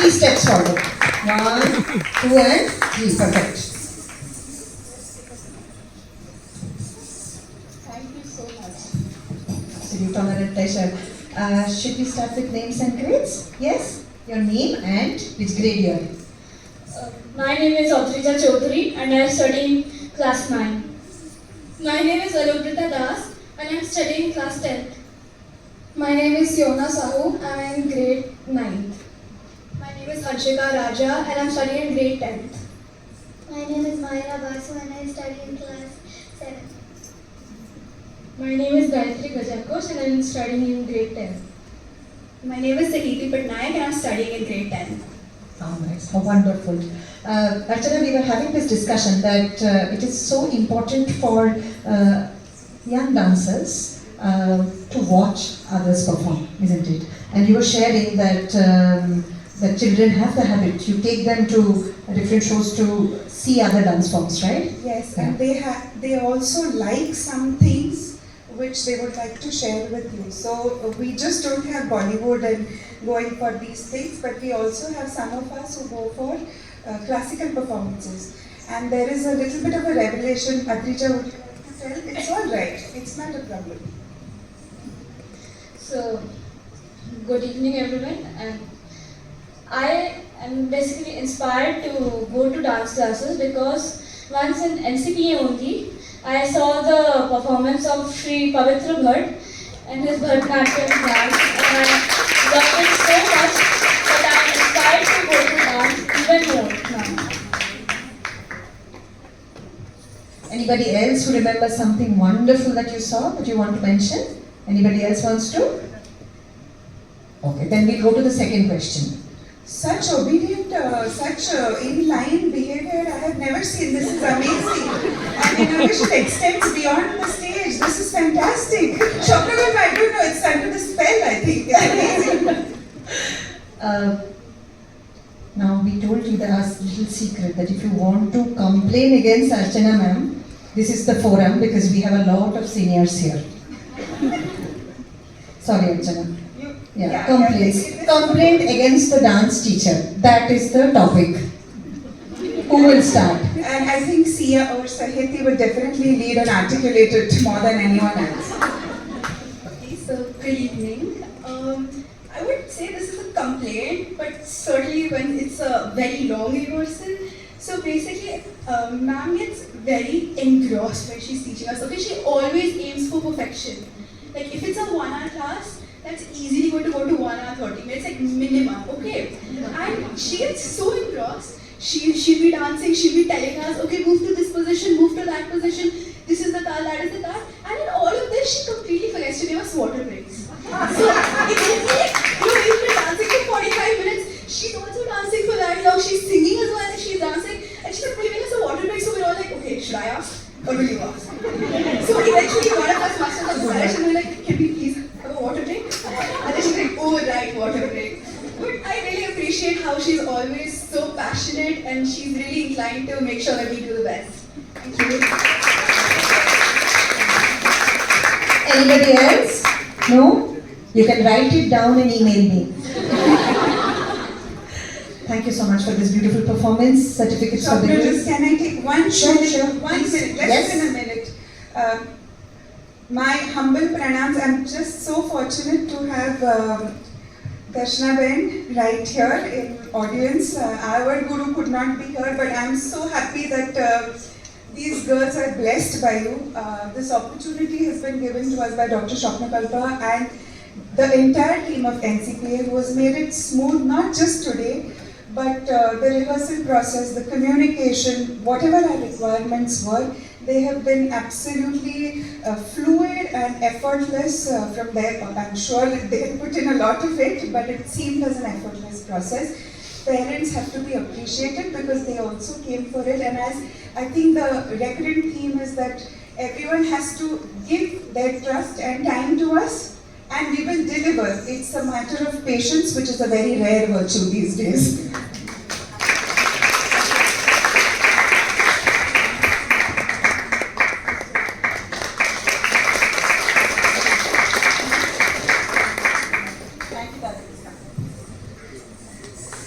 3 steps forward. 1, 2 and 3. Perfect. Thank you so much. Absolute honor and pleasure. Should we start with names and grades? Yes? Your name and which grade you are in? My name is Audrija Chaudhary and I am studying class 9. My name is Alubrita Das and I am studying class 10th. My name is Yona Sahu and I am in grade 9th. My name is Harshika Raja and I am studying in grade 10th. My name is Mayra Basu and I study in class 7. My name is Gayatri Gajakosh and I am studying in grade 10. My name is Sakiti Patnaik and I am studying in grade 10. Oh, nice. How wonderful. Archana, we were having this discussion that it is so important for young dancers to watch others perform, isn't it? And you were sharing that that children have the habit. You take them to different shows to see other dance forms, right? Yes, Yeah. and they also like some things which they would like to share with you. So we just don't have Bollywood and going for these things, but we also have some of us who go for classical performances. And there is a little bit of a revelation. Adrija, would you like to tell? It's all right. It's not a problem. So, good evening everyone. And I am basically inspired to go to dance classes because once in NCPA only, I saw the performance of Sri Pavitra Bhatt and his Bharatanatyam dance and I loved it so much that I am inspired to go to dance even more now. Anybody else who remembers something wonderful that you saw that you want to mention? Anybody else wants to? Okay, then we'll go to the second question. Such obedient, such in-line behavior I have never seen. This is amazing. And innovation extends beyond the stage. This is fantastic. Shopnagar, I don't know, it's under the spell, I think. It's amazing. Now we told you the little secret that if you want to complain against Archana ma'am, this is the forum because we have a lot of seniors here. Sorry Archana. Yeah, complaints. Complaint against the dance teacher. That is the topic. Who will start? And I think Sia or Sahiti would definitely lead and articulate it more than anyone else. Okay, so good evening. I would say this is a complaint, but certainly when it's a very long rehearsal. So basically, ma'am gets very engrossed when she's teaching us. Okay, she always aims for perfection. Like if it's a 1 hour class, that's easily going to go to 1 hour 30 minutes, like minimum, okay? And she gets so engrossed. She'll be dancing, she'll be telling us, okay, move to this position, move to that position, this is the tal, that is the tal. And in all of this, she completely forgets to give us water breaks. So, it's like, we've been dancing for 45 minutes, she's also dancing for that long, she's singing as well as she's dancing, and she's giving us a water break, so we're all like, okay, should I ask? Or will you ask? So eventually one of us must have decided, and we're like, can we please have a water break? And then she's like, oh right, water break. But I really appreciate how she's always so passionate and she's really inclined to make sure that we do the best. Thank you. Anybody else? No? You can write it down and email me. Thank you so much for this beautiful performance. Certificates for the Shopnagar, girls. just can I take one Sure, minute? sure. 1 Please. minute, less Yes. than a minute. My humble pranams. I'm just so fortunate to have Darshana Ben right here in audience. Our guru could not be here, but I'm so happy that these girls are blessed by you. This opportunity has been given to us by Dr. Shopna Kalpa and the entire team of NCPA who has made it smooth, not just today, but the rehearsal process, the communication, whatever our requirements were, they have been absolutely fluid and effortless from there. I'm sure that they have put in a lot of it, but it seemed as an effortless process. Parents have to be appreciated because they also came for it, and as I think the recurrent theme is that everyone has to give their trust and time to us, and we will deliver. It's a matter of patience, which is a very rare virtue these days.